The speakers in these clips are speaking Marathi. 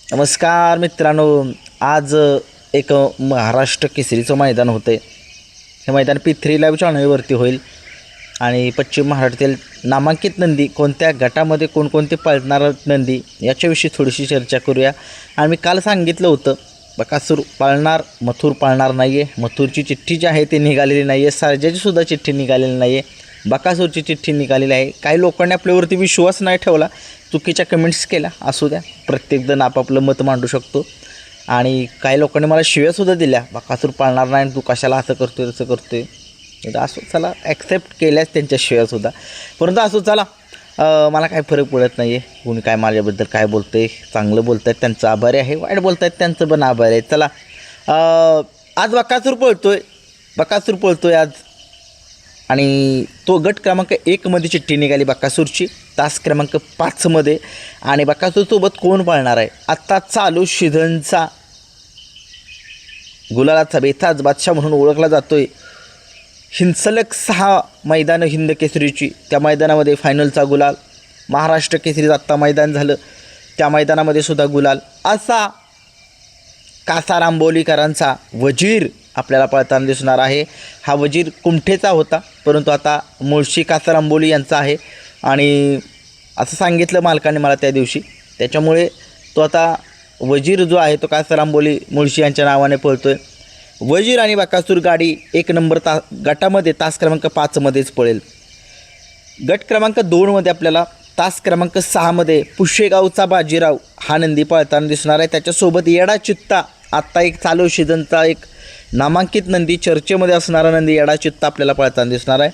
नमस्कार मित्रांनो. आज एक महाराष्ट्र केसरीचं मैदान होतं आहे. हे मैदान P3 लाईव्ह चॅनलवरती होईल आणि पश्चिम महाराष्ट्रातील नामांकित नंदी कोणत्या गटामध्ये कोणकोणते पाळणार नंदी याच्याविषयी थोडीशी चर्चा करूया. आणि मी काल सांगितलं होतं बकासूर पाळणार, मथुर पाळणार नाही आहे. मथुरची चिठ्ठी जी आहे ती निघालेली नाही आहे. सर्जाचीसुद्धा चिठ्ठी निघालेली नाही आहे. बकासूरची चिठ्ठी निघालेली आहे. काही लोकांनी आपल्यावरती विश्वास नाही ठेवला, चुकीच्या कमेंट्स केल्या. असू द्या, प्रत्येकजण आपापलं मत मांडू शकतो. आणि काही लोकांनी मला शिव्यासुद्धा दिल्या, बकासूर पाळणार नाही, तू कशाला असं करतोय तसं करतोय. तर असो, चला ॲक्सेप्ट केल्याच त्यांच्या शिव्यासुद्धा. परंतु असो, चला मला काय फरक पडत नाही आहे. कोणी काय माझ्याबद्दल काय बोलतं आहे, चांगलं बोलत आहेत त्यांचं आभारी आहे, वाईट बोलत आहेत त्यांचं पण आभारी आहे. चला, आज बकासूर पळतोय आज. आणि तो गट क्रमांक 1मध्ये चिठ्ठी निघाली बकासूरची, तास क्रमांक 5मध्ये. आणि बकासूरसोबत कोण पाळणार आहे? आत्ता चालू सीझनचा गुलालाचा बेताज बादशाह म्हणून ओळखला जातो आहे. सलग 6 मैदानं हिंद केसरीची, त्या मैदानामध्ये फायनलचा गुलाल. महाराष्ट्र केसरीचं आत्ता मैदान झालं, त्या मैदानामध्ये सुद्धा गुलाल. असा कासारांबोलीकरांचा वजीर आपल्याला पळताना दिसणार आहे. हा वजीर कुमठेचा होता, परंतु आता मुळशी कासारांबोली यांचा आहे. आणि असं सांगितलं मालकाने मला त्या दिवशी, त्याच्यामुळे तो आता वजीर जो आहे तो कासारांबोली मुळशी यांच्या नावाने पळतो आहे. वजीर आणि बकासूर गाडी 1 नंबर गटामध्ये तास क्रमांक 5मध्येच पळेल. गट क्रमांक 2मध्ये आपल्याला तास क्रमांक 6मध्ये पुशेगावचा बाजीराव हा नंदी पळताना दिसणार आहे. त्याच्यासोबत येडा चित्ता, आत्ता एक चालू सीझनचा एक नामांकित नंदी, चर्चेमध्ये असणारा नंदी येडा चित्ता आपल्याला पळताना दिसणार आहे.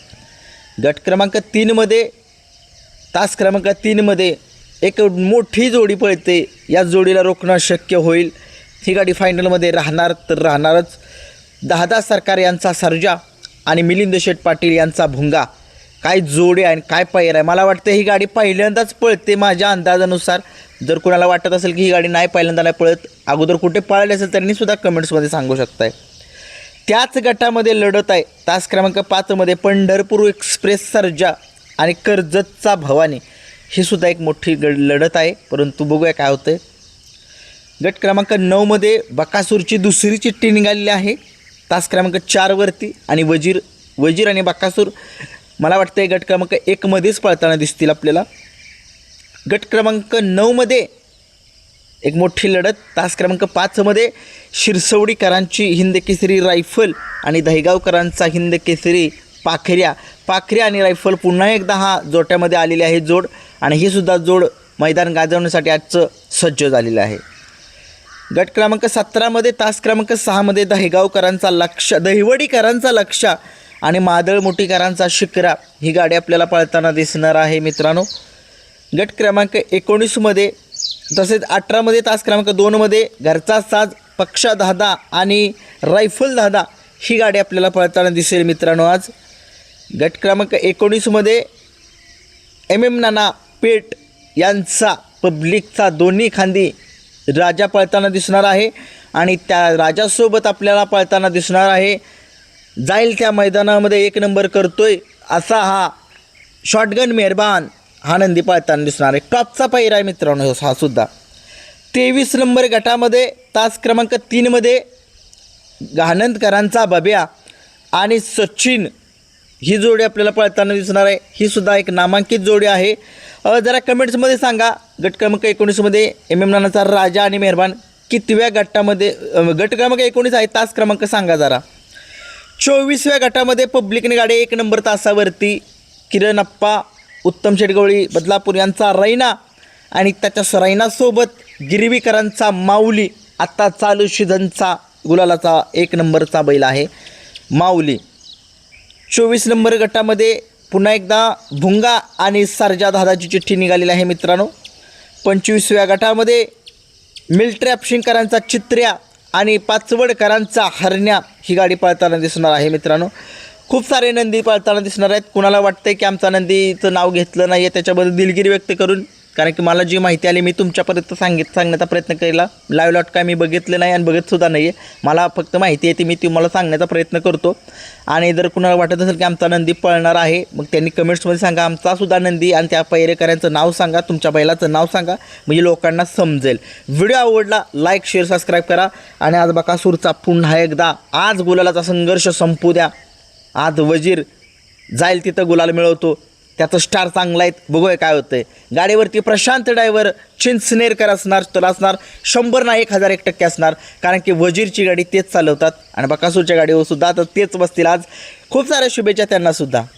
गट क्रमांक 3मध्ये तास क्रमांक 3मध्ये एक मोठी जोडी पळते. या जोडीला रोखणं शक्य होईल. ही गाडी फायनलमध्ये राहणार तर राहणारच. दहादा सरकार यांचा सर्जा आणि मिलिंद शेठ पाटील यांचा भुंगा. काय जोडी आहे आणि काय पैर आहे. मला वाटतं ही गाडी पहिल्यांदाच पळते माझ्या अंदाजानुसार. जर कोणाला वाटत असेल की ही गाडी नाही पहिल्यांदा नाही पळत, अगोदर कुठे पळाली असेल त्यांनीसुद्धा कमेंट्समध्ये सांगू शकताय. त्याच गटामध्ये लढत आहे तास क्रमांक 5मध्ये पंढरपूर एक्सप्रेस सर्जा आणि कर्जतचा भवानी. ही सुद्धा एक मोठी लढत आहे, परंतु बघूया काय होतं आहे. गट क्रमांक 9मध्ये बकासूरची दुसरी चिठ्ठी निघालेली आहे तास क्रमांक 4वरती. आणि वजीर आणि बकासूर मला वाटतं गट क्रमांक 1मध्येच पळताना दिसतील आपल्याला. गट क्रमांक 9मध्ये एक मोठी लढत तास क्रमांक 5मध्ये शिरसवडीकरांची हिंद केसरी रायफल आणि दहेगावकरांचा हिंद केसरी पाखऱ्या आणि रायफल पुन्हा एकदा हा जोट्यामध्ये आलेली आहे जोड. आणि ही सुद्धा जोड मैदान गाजवण्यासाठी आजचं सज्ज झालेलं आहे. गट क्रमांक 17मध्ये तास क्रमांक 6मध्ये दहिवडीकरांचा लक्ष आणि मादळ मोठीकरांचा शिकरा ही गाडी आपल्याला पळताना दिसणार आहे मित्रांनो. गट क्रमांक 19मध्ये तसेच 18मध्ये तास क्रमांक 2मध्ये घरचा साज पक्षा दादा आणि रायफल दादा ही गाडी आपल्याला पळताना दिसेल मित्रांनो आज. गट क्रमांक 19मध्ये MM नाना पेठ यांचा पब्लिकचा दोन्ही खांदी राजा पळताना दिसणार आहे. आणि त्या राजासोबत आपल्याला पळताना दिसणार आहे, जाईल त्या मैदानामध्ये 1 नंबर करतोय असा हा शॉटगन मेहरबान हा नंदी पळताना दिसणार आहे. टॉपचा पहिरा आहे मित्रांनो हा सुद्धा. 23 नंबर गटामध्ये तास क्रमांक 3मध्ये आनंदकरांचा बब्या आणि सचिन ही जोडी आपल्याला पळताना दिसणार आहे. ही सुद्धा एक नामांकित जोडी आहे. जरा कमेंट्समध्ये सांगा, गट क्रमांक 19मध्ये MM नानाचा राजा आणि मेहरबान कितव्या गटामध्ये, गट क्रमांक 19 आहे, तास क्रमांक सांगा जरा. 24व्या गटामध्ये पब्लिकने गाडी 1 नंबर तासावरती किरण अप्पा उत्तम शेटगवळी बदलापूर यांचा रैना आणि त्याच्या रैनासोबत गिरवीकरांचा माऊली. आत्ता चालू सीझनचा गुलालाचा 1 नंबरचा बैल आहे माऊली. 24 नंबर गटामध्ये पुन्हा एकदा भुंगा आणि सर्जा दादाची चिठ्ठी निघालेली आहे मित्रांनो. 25व्या गटामध्ये मिल्ट्री अपशिंकरांचा चित्र्या आणि पाचवडकरांचा हरण्या ही गाडी पळताना दिसणार आहे मित्रांनो. खूप सारे नंदी पळताना दिसणार आहेत. कुणाला वाटतंय की आमचा नंदीचं नाव घेतलं नाही आहे, त्याच्याबद्दल दिलगिरी व्यक्त करून कारण की मला जी माहिती आली मी तुमच्यापर्यंत सांगण्याचा प्रयत्न केला. लाईव्ह लॉट काय मी बघितलं नाही आणि बघतसुद्धा नाही आहे. मला फक्त माहिती आहे ती मी तुम्हाला सांगण्याचा प्रयत्न करतो. आणि जर कुणाला वाटत असेल की आमचा नंदी पळणार आहे, मग त्यांनी कमेंट्समध्ये सांगा आमचासुद्धा नंदी आणि त्या पैरेकऱ्यांचं नाव सांगा, तुमच्या बैलाचं नाव सांगा, म्हणजे लोकांना समजेल. व्हिडिओ आवडला लाईक शेअर सबस्क्राईब करा. आणि आज बकासूरचा पुन्हा एकदा आज गुलालाचा संघर्ष संपू द्या. आज वजीर जाईल तिथं गुलाल मिळवतो. त्याचं स्टार चांगला आहे, बघूया काय होतं आहे. गाडीवरती प्रशांत ड्रायव्हर चिंचनेरकर असणार, तर असणार 100 ना 1001% असणार. कारण की वजीरची गाडी तेच चालवतात आणि बकासूरच्या गाडीवर सुद्धा तर तेच बसतील. आज खूप साऱ्या शुभेच्छा त्यांनासुद्धा.